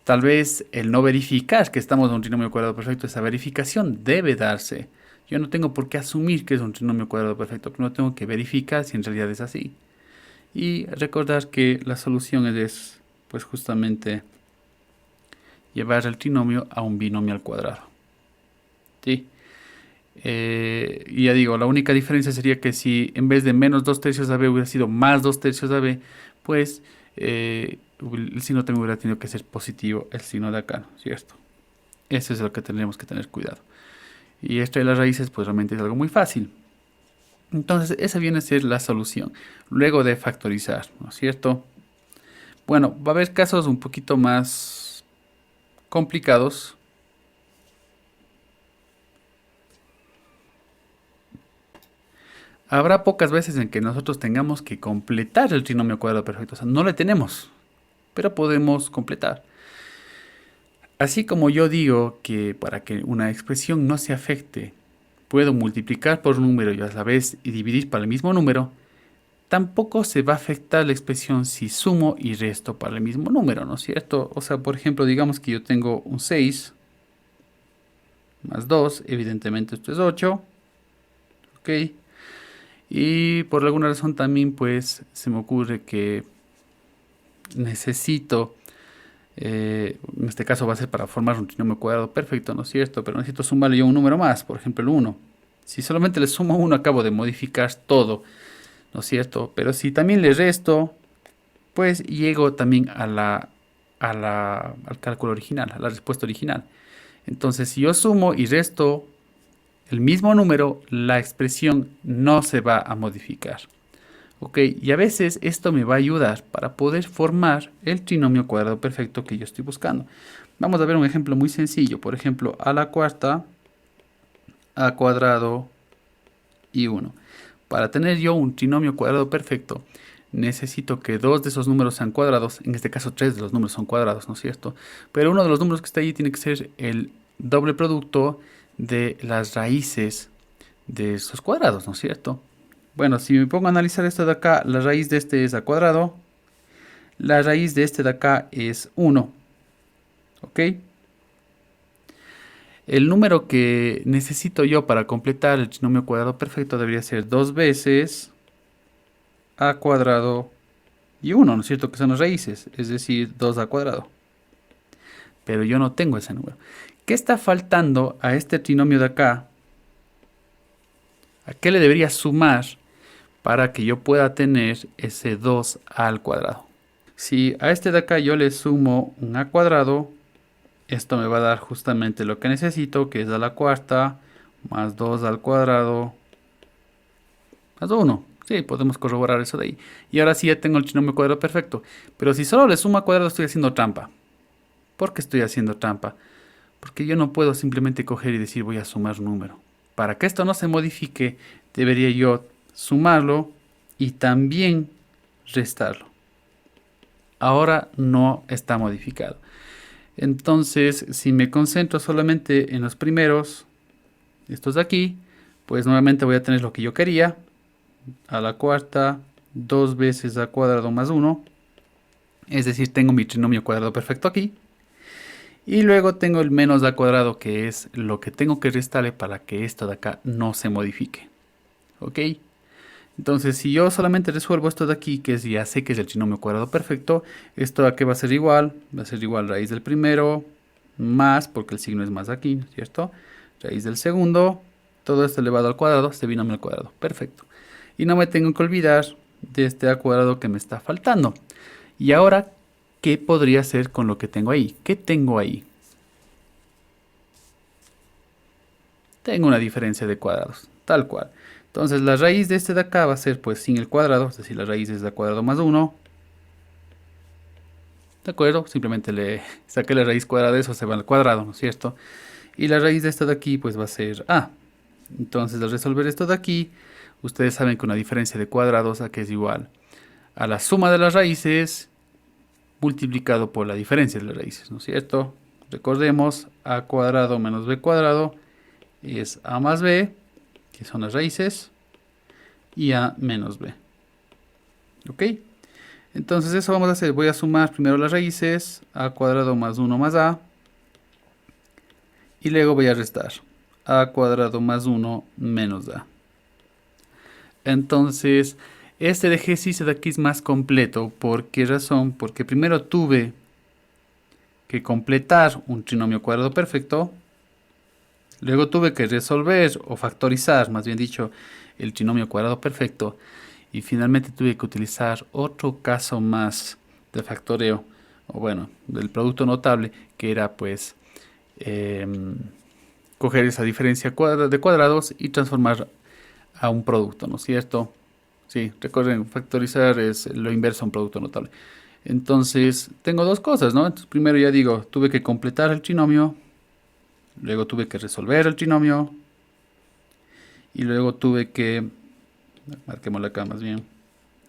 tal vez el no verificar que estamos en un trinomio cuadrado perfecto. Esa verificación debe darse. Yo no tengo por qué asumir que es un trinomio cuadrado perfecto, pero no tengo que verificar si en realidad es así. Y recordar que la solución es pues justamente llevar el trinomio a un binomio al cuadrado. ¿Sí? Y ya digo, la única diferencia sería que si en vez de menos 2 tercios AB hubiera sido más 2 tercios AB, pues el signo también hubiera tenido que ser positivo, el signo de acá, ¿no? ¿Cierto? Eso es lo que tendremos que tener cuidado. Y esto de las raíces, pues realmente es algo muy fácil. Entonces, esa viene a ser la solución, luego de factorizar, ¿no es cierto? Bueno, va a haber casos un poquito más complicados. Habrá pocas veces en que nosotros tengamos que completar el trinomio cuadrado perfecto. O sea, no le tenemos, pero podemos completar. Así como yo digo que para que una expresión no se afecte, puedo multiplicar por un número y a la vez y dividir para el mismo número, tampoco se va a afectar la expresión si sumo y resto para el mismo número, ¿no es cierto? O sea, por ejemplo, digamos que yo tengo un 6 más 2, evidentemente esto es 8, ¿ok? Y por alguna razón también pues se me ocurre que necesito, en este caso va a ser para formar un trinomio cuadrado perfecto, ¿no es cierto? Pero necesito sumarle yo un número más, por ejemplo el 1. Si solamente le sumo 1 acabo de modificar todo, ¿no es cierto? Pero si también le resto, pues llego también al cálculo original, a la respuesta original. Entonces si yo sumo y resto el mismo número, la expresión no se va a modificar. Ok, y a veces esto me va a ayudar para poder formar el trinomio cuadrado perfecto que yo estoy buscando. Vamos a ver un ejemplo muy sencillo. Por ejemplo, a la cuarta, a cuadrado y 1. Para tener yo un trinomio cuadrado perfecto, necesito que dos de esos números sean cuadrados. En este caso, tres de los números son cuadrados, ¿no es cierto? Pero uno de los números que está ahí tiene que ser el doble producto de las raíces de estos cuadrados, ¿no es cierto? Bueno, si me pongo a analizar esto de acá, la raíz de este es a cuadrado, la raíz de este de acá es 1, ¿ok? El número que necesito yo para completar el trinomio cuadrado perfecto debería ser 2 veces a cuadrado y 1, ¿no es cierto? Que son las raíces, es decir, 2 a cuadrado. Pero yo no tengo ese número. ¿Qué está faltando a este trinomio de acá? ¿A qué le debería sumar para que yo pueda tener ese 2 al cuadrado? Si a este de acá yo le sumo un a cuadrado, esto me va a dar justamente lo que necesito, que es a la cuarta más 2 al cuadrado más 1. Sí, podemos corroborar eso de ahí. Y ahora sí ya tengo el trinomio cuadrado perfecto. Pero si solo le sumo a cuadrado estoy haciendo trampa. ¿Por qué estoy haciendo trampa? Porque yo no puedo simplemente coger y decir voy a sumar un número. Para que esto no se modifique, debería yo sumarlo y también restarlo. Ahora no está modificado. Entonces, si me concentro solamente en los primeros, estos de aquí, pues nuevamente voy a tener lo que yo quería. A la cuarta, 2 veces a cuadrado más 1. Es decir, tengo mi trinomio cuadrado perfecto aquí. Y luego tengo el menos a cuadrado, que es lo que tengo que restarle para que esto de acá no se modifique. ¿Ok? Entonces, si yo solamente resuelvo esto de aquí, que es, ya sé que es el trinomio cuadrado perfecto, esto de aquí va a ser igual raíz del primero, más, porque el signo es más aquí, ¿cierto? Raíz del segundo, todo esto elevado al cuadrado, este binomio al cuadrado, perfecto. Y no me tengo que olvidar de este a cuadrado que me está faltando. Y ahora, ¿qué podría hacer con lo que tengo ahí? ¿Qué tengo ahí? Tengo una diferencia de cuadrados, tal cual. Entonces la raíz de este de acá va a ser pues sin el cuadrado, es decir, la raíz es de cuadrado más 1. ¿De acuerdo? Simplemente le saqué la raíz cuadrada de eso, se va al cuadrado, ¿no es cierto? Y la raíz de esto de aquí pues va a ser a. Entonces al resolver esto de aquí, ustedes saben que una diferencia de cuadrados a que es igual a la suma de las raíces multiplicado por la diferencia de las raíces, ¿no es cierto? Recordemos, a cuadrado menos b cuadrado es a más b, que son las raíces, y a menos b. ¿Ok? Entonces eso vamos a hacer. Voy a sumar primero las raíces, a cuadrado más 1 más a, y luego voy a restar a cuadrado más 1 menos a. Entonces, este ejercicio de aquí es más completo. ¿Por qué razón? Porque primero tuve que completar un trinomio cuadrado perfecto. Luego tuve que resolver o factorizar, más bien dicho, el trinomio cuadrado perfecto. Y finalmente tuve que utilizar otro caso más de factoreo, o bueno, del producto notable, que era pues coger esa diferencia de cuadrados y transformar a un producto, ¿no es cierto? Sí, recuerden, factorizar es lo inverso a un producto notable. Entonces, tengo dos cosas, ¿no? Entonces, primero ya digo, tuve que completar el trinomio, luego tuve que resolver el trinomio, y luego tuve que, marquémosla acá más bien,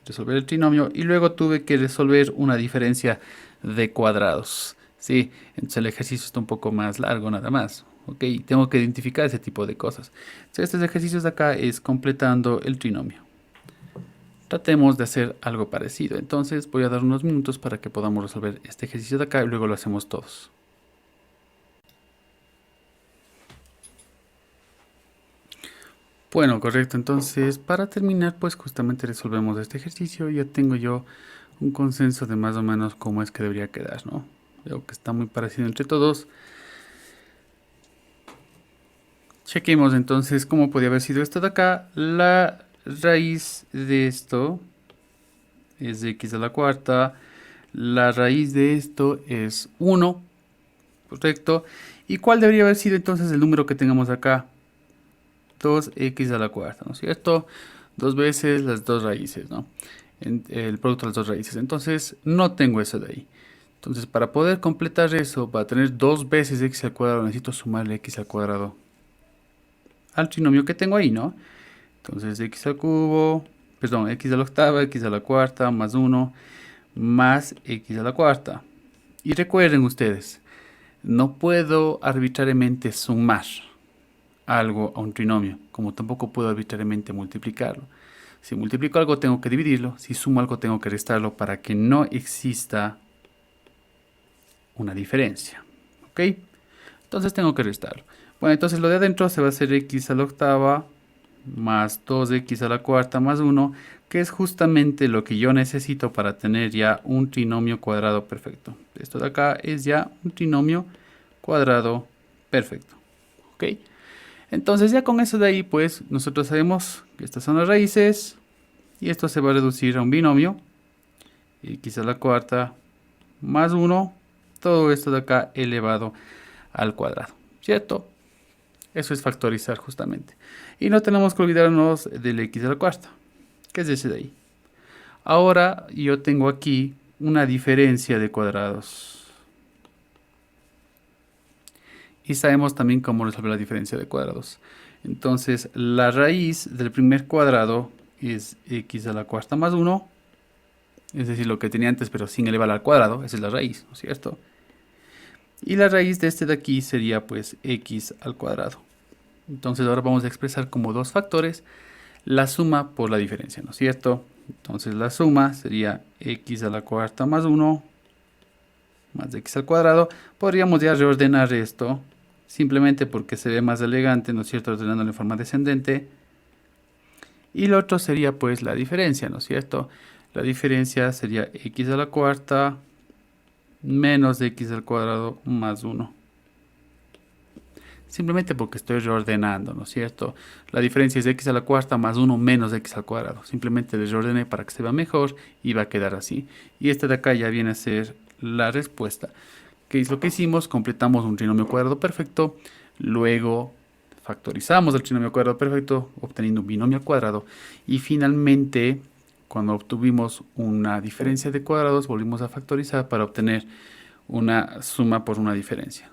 resolver el trinomio, y luego tuve que resolver una diferencia de cuadrados. Sí, entonces el ejercicio está un poco más largo nada más. Ok, tengo que identificar ese tipo de cosas. Entonces, estos ejercicios de acá es completando el trinomio. Tratemos de hacer algo parecido. Entonces voy a dar unos minutos para que podamos resolver este ejercicio de acá y luego lo hacemos todos. Bueno, correcto. Entonces, para terminar, pues justamente resolvemos este ejercicio. Ya tengo yo un consenso de más o menos cómo es que debería quedar, ¿no? Veo que está muy parecido entre todos. Chequemos entonces cómo podía haber sido esto de acá. La raíz de esto es de x a la cuarta. La raíz de esto es 1, correcto. ¿Y cuál debería haber sido entonces el número que tengamos acá? 2x a la cuarta, ¿no es cierto? Dos veces las dos raíces, ¿no? El producto de las dos raíces. Entonces, no tengo eso de ahí. Entonces, para poder completar eso, para tener dos veces x al cuadrado, necesito sumarle x al cuadrado al trinomio que tengo ahí, ¿no? Entonces, x al cubo, perdón, x a la octava, x a la cuarta, más 1, más x a la cuarta. Y recuerden ustedes, no puedo arbitrariamente sumar algo a un trinomio, como tampoco puedo arbitrariamente multiplicarlo. Si multiplico algo tengo que dividirlo, si sumo algo tengo que restarlo para que no exista una diferencia. ¿Ok? Entonces tengo que restarlo. Bueno, entonces lo de adentro se va a hacer x a la octava más 2x a la cuarta más 1, que es justamente lo que yo necesito para tener ya un trinomio cuadrado perfecto. Esto de acá es ya un trinomio cuadrado perfecto. ¿Ok? Entonces ya con eso de ahí, pues nosotros sabemos que estas son las raíces y esto se va a reducir a un binomio, x a la cuarta más 1, todo esto de acá elevado al cuadrado, ¿cierto? Eso es factorizar justamente. Y no tenemos que olvidarnos del x a la cuarta, que es ese de ahí. Ahora yo tengo aquí una diferencia de cuadrados. Y sabemos también cómo resolver la diferencia de cuadrados. Entonces, la raíz del primer cuadrado es x a la cuarta más 1. Es decir, lo que tenía antes, pero sin elevar al cuadrado. Esa es la raíz, ¿no es cierto? Y la raíz de este de aquí sería pues x al cuadrado. Entonces, ahora vamos a expresar como dos factores la suma por la diferencia, ¿no es cierto? Entonces, la suma sería x a la cuarta más 1 más x al cuadrado. Podríamos ya reordenar esto simplemente porque se ve más elegante, ¿no es cierto? Ordenándolo en forma descendente. Y lo otro sería pues la diferencia, ¿no es cierto? La diferencia sería x a la cuarta menos x al cuadrado más 1. Simplemente porque estoy reordenando, ¿no es cierto? La diferencia es x a la cuarta más 1 menos x al cuadrado. Simplemente le reordené para que se vea mejor y va a quedar así. Y este de acá ya viene a ser la respuesta. ¿Qué es lo que hicimos? Completamos un trinomio cuadrado perfecto, luego factorizamos el trinomio cuadrado perfecto obteniendo un binomio cuadrado y finalmente cuando obtuvimos una diferencia de cuadrados volvimos a factorizar para obtener una suma por una diferencia.